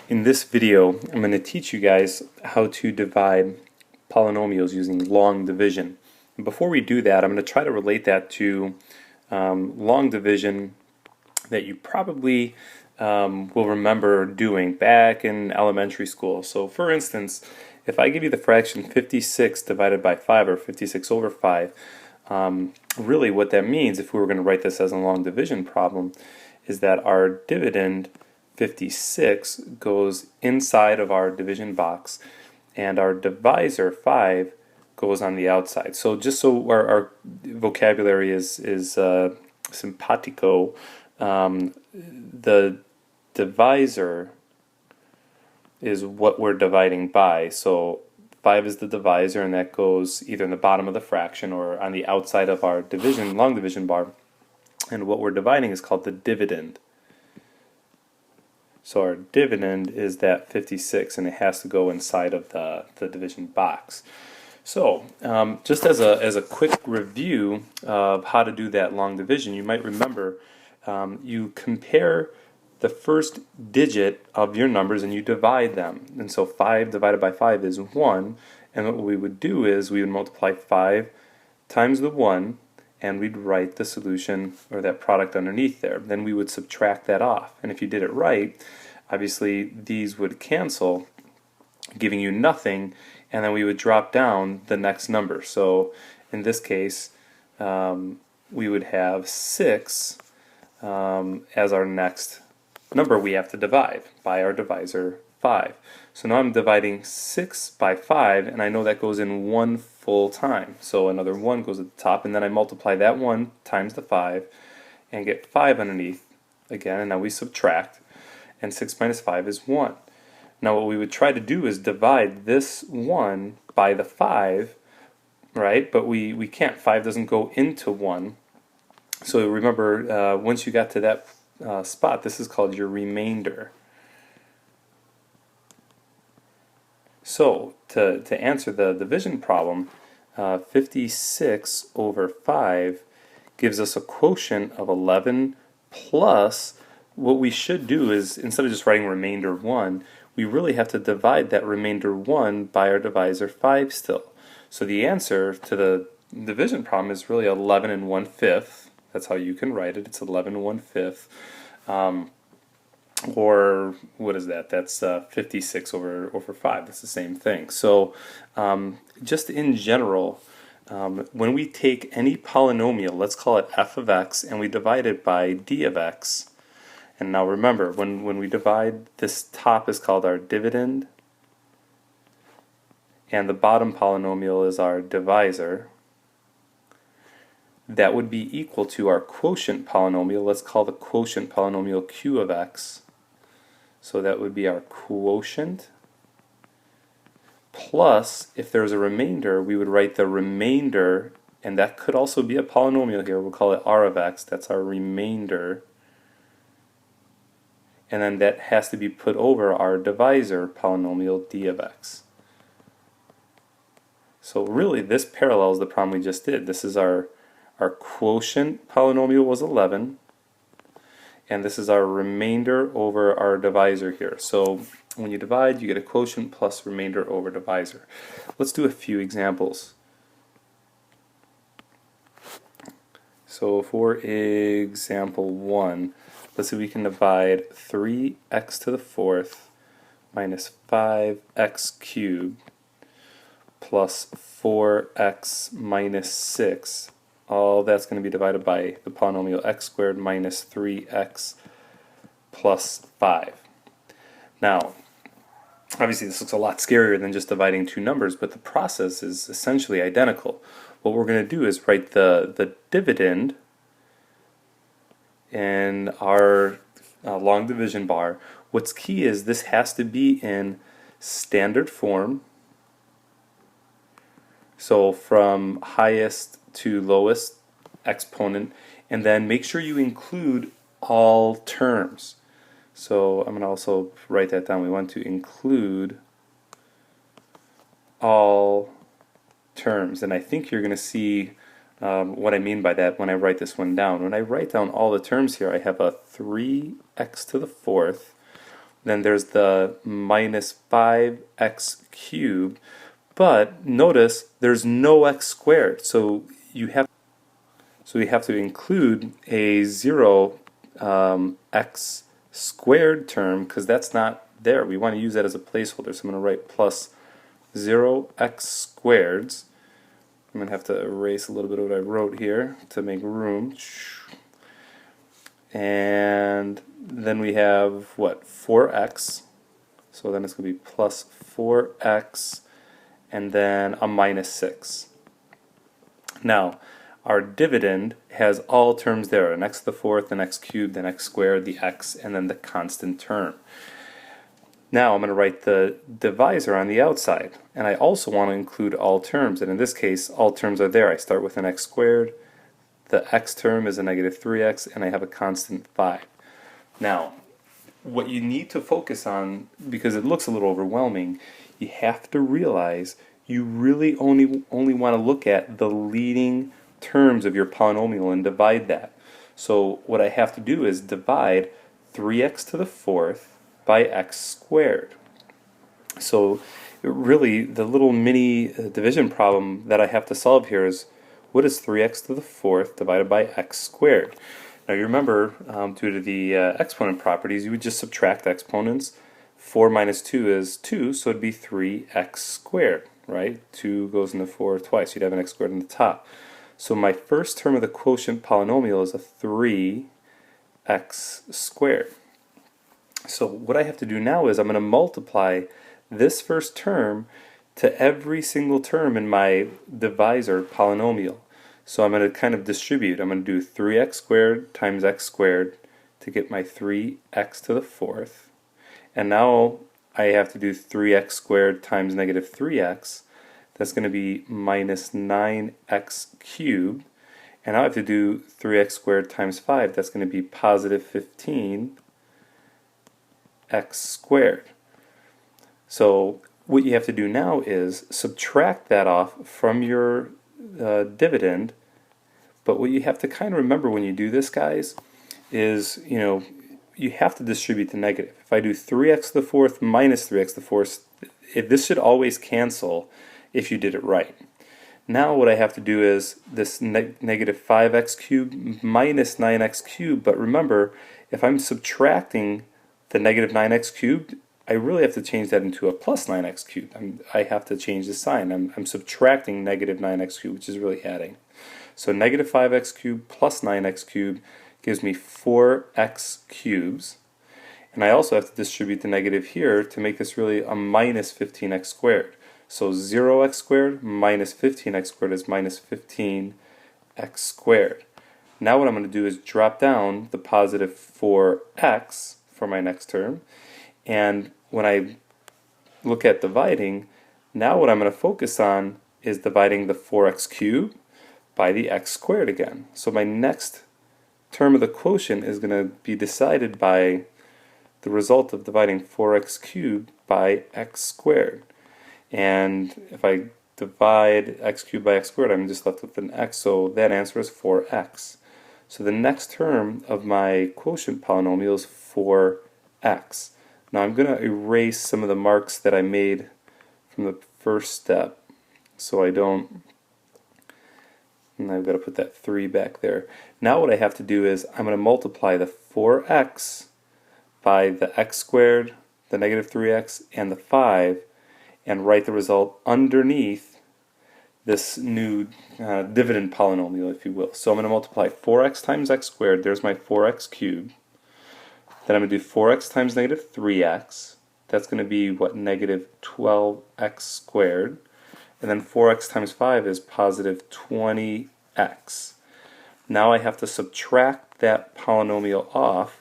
In this video, I'm going to teach you guys how to divide polynomials using long division. And before we do that, I'm going to try to relate that to long division that you probably will remember doing back in elementary school. So for instance, if I give you the fraction 56 divided by 5 or 56 over 5, really what that means, if we were going to write this as a long division problem, is that our dividend 56 goes inside of our division box and our divisor 5 goes on the outside. So just so our vocabulary is simpatico, the divisor is what we're dividing by. So 5 is the divisor, and that goes either in the bottom of the fraction or on the outside of our division, long division bar. And what we're dividing is called the dividend. So our dividend is that 56, and it has to go inside of the division box. So just as a quick review of how to do that long division, you might remember you compare the first digit of your numbers and you divide them. And so 5 divided by 5 is 1, and what we would do is we would multiply 5 times the 1, and we'd write the solution or that product underneath there. Then we would subtract that off, and if you did it right, obviously these would cancel, giving you nothing, and then we would drop down the next number. So in this case we would have 6 as our next number we have to divide by our divisor 5. So now I'm dividing 6 by 5, and I know that goes in one full time. So another 1 goes at the top, and then I multiply that 1 times the 5 and get 5 underneath again, and now we subtract, and 6 minus 5 is 1. Now what we would try to do is divide this 1 by the 5, right? But we can't. 5 doesn't go into 1. So remember, once you got to that spot, this is called your remainder. So to answer the division problem, 56 over 5 gives us a quotient of 11 plus, what we should do is, instead of just writing remainder 1, we really have to divide that remainder 1 by our divisor 5 still. So the answer to the division problem is really 11 and 1/5. That's how you can write it. It's 11 and 1/5. Or what is that? That's 56 over 5. That's the same thing. So just in general, when we take any polynomial, let's call it f of x, and we divide it by d of x, and now remember, when we divide, this top is called our dividend, and the bottom polynomial is our divisor. That would be equal to our quotient polynomial. Let's call the quotient polynomial q of x. So that would be our quotient plus, if there's a remainder, we would write the remainder, and that could also be a polynomial here. We'll call it r of x. That's our remainder. And then that has to be put over our divisor polynomial d of x. So really this parallels the problem we just did. This is our quotient polynomial was 11, and this is our remainder over our divisor here. So when you divide, you get a quotient plus remainder over divisor. Let's do a few examples. So for example 1, let's see if we can divide 3x to the 4th minus 5x cubed plus 4x minus 6. All that's going to be divided by the polynomial x squared minus 3x plus 5. Now, obviously this looks a lot scarier than just dividing two numbers, but the process is essentially identical. What we're going to do is write the dividend in our long division bar. What's key is this has to be in standard form, so from highest to lowest exponent, and then make sure you include all terms. So I'm going to also write that down. We want to include all terms, and I think you're going to see what I mean by that when I write this one down. When I write down all the terms here, I have a 3x to the 4th then there's the minus 5x cubed, but notice there's no x squared, so you have to include a 0 x squared term because that's not there. We want to use that as a placeholder, so I'm going to write plus 0x squareds. I'm going to have to erase a little bit of what I wrote here to make room. And then we have, what, 4x. So then it's going to be plus 4x and then a minus 6. Now, our dividend has all terms there, an x to the fourth, an x cubed, an x squared, the x, and then the constant term. Now I'm going to write the divisor on the outside, and I also want to include all terms, and in this case all terms are there. I start with an x squared, the x term is a negative 3x, and I have a constant 5. Now, what you need to focus on, because it looks a little overwhelming, you have to realize you really only want to look at the leading terms of your polynomial and divide that. So what I have to do is divide 3x to the fourth by x squared. So really the little mini division problem that I have to solve here is, what is 3x to the fourth divided by x squared? Now you remember, due to the exponent properties, you would just subtract exponents. 4 minus 2 is 2, so it'd be 3x squared, right? 2 goes into 4 twice. You'd have an x squared on the top. So my first term of the quotient polynomial is a 3x squared. So what I have to do now is I'm going to multiply this first term to every single term in my divisor polynomial. So I'm going to kind of distribute. I'm going to do 3x squared times x squared to get my 3x to the fourth. And now I have to do 3x squared times negative 3x. That's going to be minus 9x cubed. And now I have to do 3x squared times 5. That's going to be positive 15x squared. So what you have to do now is subtract that off from your dividend. But what you have to kind of remember when you do this, guys, is, you have to distribute the negative. If I do 3x to the fourth minus 3x to the fourth, this should always cancel if you did it right. Now what I have to do is this negative 5x cubed minus 9x cubed, but remember, if I'm subtracting the negative 9x cubed, I really have to change that into a plus 9x cubed. I have to change the sign. I'm subtracting negative 9x cubed, which is really adding. So negative 5x cubed plus 9x cubed gives me 4x cubes. And I also have to distribute the negative here to make this really a minus 15x squared. So 0x squared minus 15x squared is minus 15x squared. Now what I'm going to do is drop down the positive 4x for my next term. And when I look at dividing, now what I'm going to focus on is dividing the 4x cubed by the x squared again. So my next term of the quotient is going to be decided by the result of dividing 4x cubed by x squared. And if I divide x cubed by x squared, I'm just left with an x, so that answer is 4x. So the next term of my quotient polynomial is 4x. Now I'm going to erase some of the marks that I made from the first step so I don't, and I've got to put that 3 back there. Now what I have to do is I'm going to multiply the 4x by the x squared, the negative 3x, and the 5, and write the result underneath this new dividend polynomial, if you will. So I'm going to multiply 4x times x squared, there's my 4x cubed. Then I'm going to do 4x times negative 3x. That's going to be, what, negative 12x squared. And then 4x times 5 is positive 20x. Now I have to subtract that polynomial off.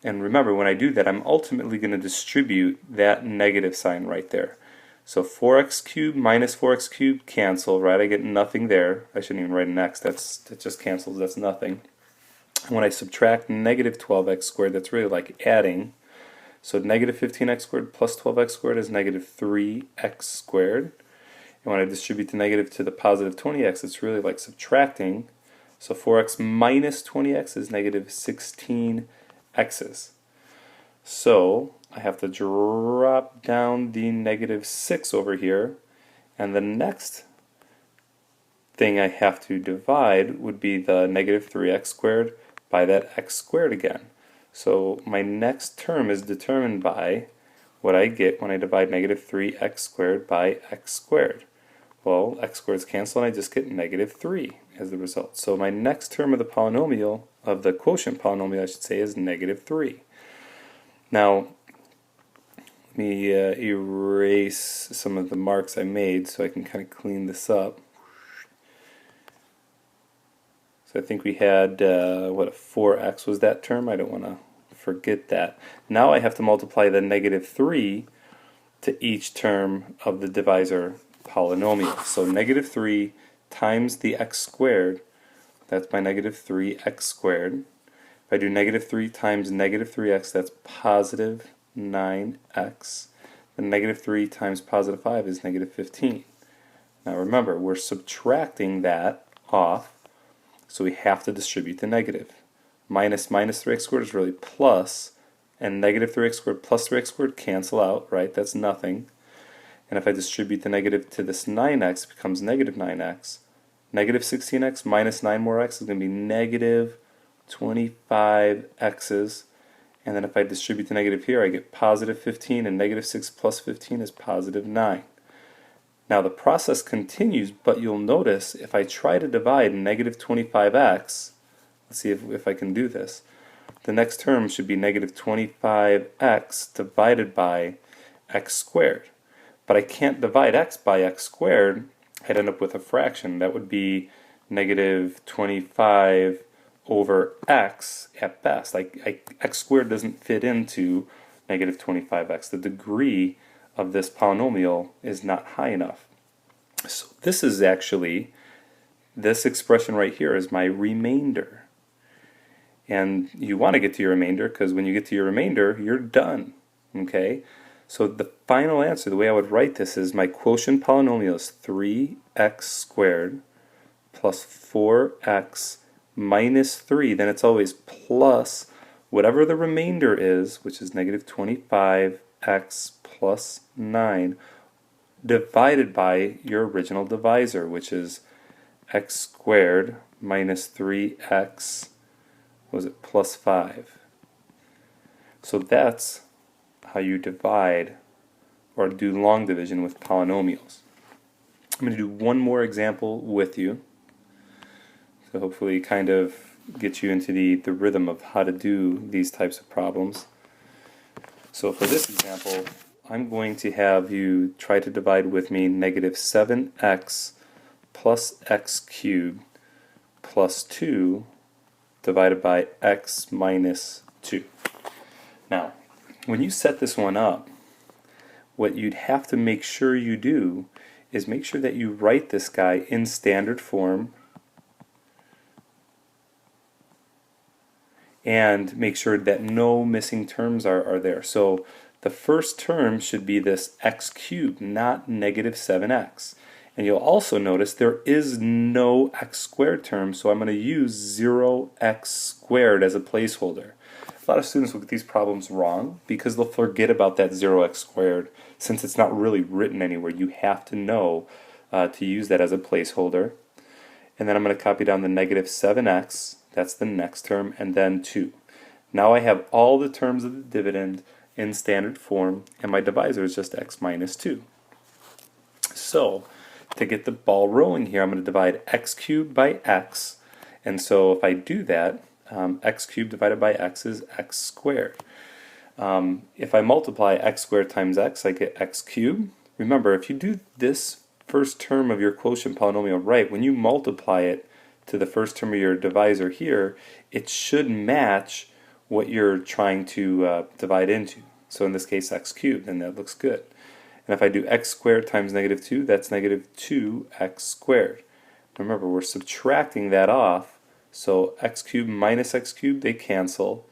And remember, when I do that, I'm ultimately going to distribute that negative sign right there. So 4x cubed minus 4x cubed cancel, right? I get nothing there. I shouldn't even write an x. That just cancels. That's nothing. When I subtract negative 12x squared, that's really like adding. So negative 15x squared plus 12x squared is negative 3x squared. And when I distribute the negative to the positive 20x, it's really like subtracting. So 4x minus 20x is negative 16x's. So I have to drop down the negative 6 over here, and the next thing I have to divide would be the negative 3x squared by that x squared again. So my next term is determined by what I get when I divide negative 3x squared by x squared. Well, x squareds cancel and I just get negative 3 as the result. So my next term of the polynomial, of the quotient polynomial I should say, is negative 3. Now, let me erase some of the marks I made so I can kind of clean this up. So I think we had, what, a 4x was that term? I don't want to forget that. Now I have to multiply the negative 3 to each term of the divisor polynomial. So negative 3 times the x squared, that's my negative 3x squared. If I do negative 3 times negative 3x, that's positive 9x. And negative 3 times positive 5 is negative 15. Now remember, we're subtracting that off, so we have to distribute the negative. Minus 3x squared is really plus, and negative 3x squared plus 3x squared cancel out, right? That's nothing. And if I distribute the negative to this 9x, it becomes negative 9x. Negative 16x minus 9 more x is going to be negative 25x's. And then if I distribute the negative here, I get positive 15, and negative 6 plus 15 is positive 9. Now the process continues, but you'll notice if I try to divide negative 25x, let's see if I can do this. The next term should be negative 25x divided by x squared. But I can't divide x by x squared. I'd end up with a fraction. That would be negative 25 over x at best. X squared doesn't fit into negative 25x. The degree of this polynomial is not high enough. So this is actually, this expression right here is my remainder. And you want to get to your remainder because when you get to your remainder, you're done. Okay? So the final answer, the way I would write this is my quotient polynomial is 3x squared plus 4x minus 3. Then it's always plus whatever the remainder is, which is negative 25x plus 9, divided by your original divisor, which is x squared minus 3x, what was it, plus 5. So that's how you divide or do long division with polynomials. I'm going to do one more example with you, so hopefully kind of get you into the rhythm of how to do these types of problems. So for this example, I'm going to have you try to divide with me negative 7x plus x cubed plus 2 divided by x minus 2. Now, when you set this one up, what you'd have to make sure you do is make sure that you write this guy in standard form and make sure that no missing terms are there. So the first term should be this x cubed, not negative 7x. And you'll also notice there is no x squared term, so I'm going to use 0x squared as a placeholder. A lot of students will get these problems wrong because they'll forget about that 0x squared. Since it's not really written anywhere, you have to know to use that as a placeholder. And then I'm going to copy down the negative 7x, that's the next term, and then 2. Now I have all the terms of the dividend in standard form, and my divisor is just x minus 2. So, to get the ball rolling here, I'm going to divide x cubed by x, and so if I do that, x cubed divided by x is x squared. If I multiply x squared times x, I get x cubed. Remember, if you do this first term of your quotient polynomial right, when you multiply it to the first term of your divisor here, it should match what you're trying to divide into. So in this case, x cubed, and that looks good. And if I do x squared times negative 2, that's negative 2x squared. Remember, we're subtracting that off, so x cubed minus x cubed, they cancel.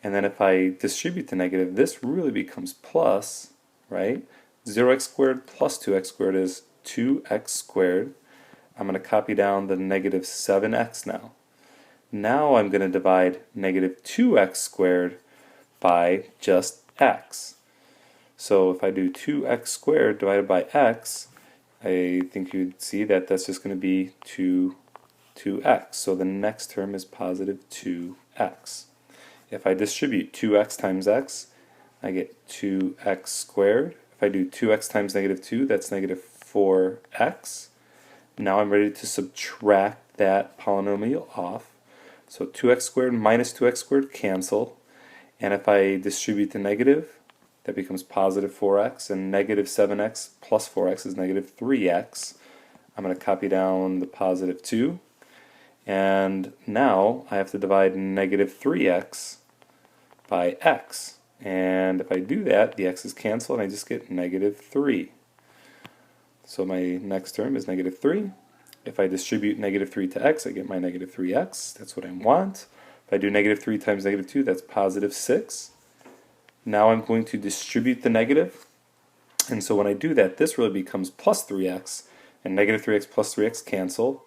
And then if I distribute the negative, this really becomes plus, right? 0x squared plus 2x squared is 2x squared. I'm going to copy down the negative 7x now. Now I'm going to divide negative 2x squared by just x. So if I do 2x squared divided by x, I think you'd see that that's just going to be 2x. So the next term is positive 2x. If I distribute 2x times x, I get 2x squared. If I do 2x times negative 2, that's negative 4x. Now I'm ready to subtract that polynomial off. So 2x squared minus 2x squared cancel. And if I distribute the negative, that becomes positive 4x, and negative 7x plus 4x is negative 3x. I'm going to copy down the positive 2. And now I have to divide negative 3x by x. And if I do that, the x's cancel and I just get negative 3. So my next term is negative 3. If I distribute negative 3 to x, I get my negative 3x. That's what I want. If I do negative 3 times negative 2, that's positive 6. Now I'm going to distribute the negative. And so when I do that, this really becomes plus 3x. And negative 3x plus 3x cancel.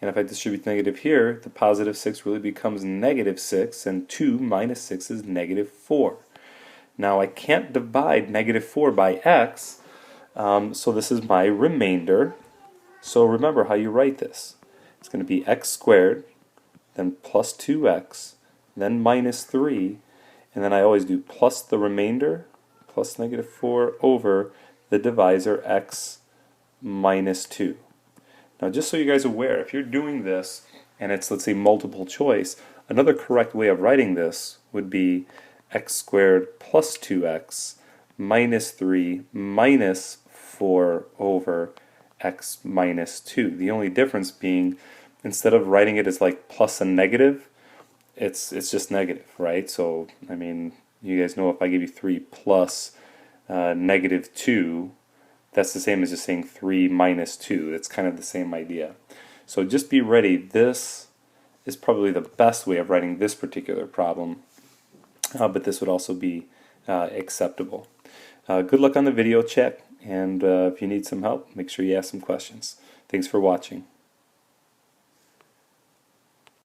And if I distribute negative here, the positive 6 really becomes negative 6. And 2 minus 6 is negative 4. Now I can't divide negative 4 by x. So this is my remainder. So remember how you write this. It's going to be x squared, then plus 2x, then minus 3, and then I always do plus the remainder, plus negative 4 over the divisor x minus 2. Now just so you guys are aware, if you're doing this and it's, let's say, multiple choice, another correct way of writing this would be x squared plus 2x minus 3 minus 4 over x minus 2. The only difference being, instead of writing it as like plus and negative, it's just negative, right? So, I mean, you guys know if I give you 3 plus negative 2, that's the same as just saying 3 minus 2. It's kind of the same idea. So just be ready. This is probably the best way of writing this particular problem, but this would also be acceptable. Good luck on the video chat, and if you need some help, make sure you ask some questions. Thanks for watching.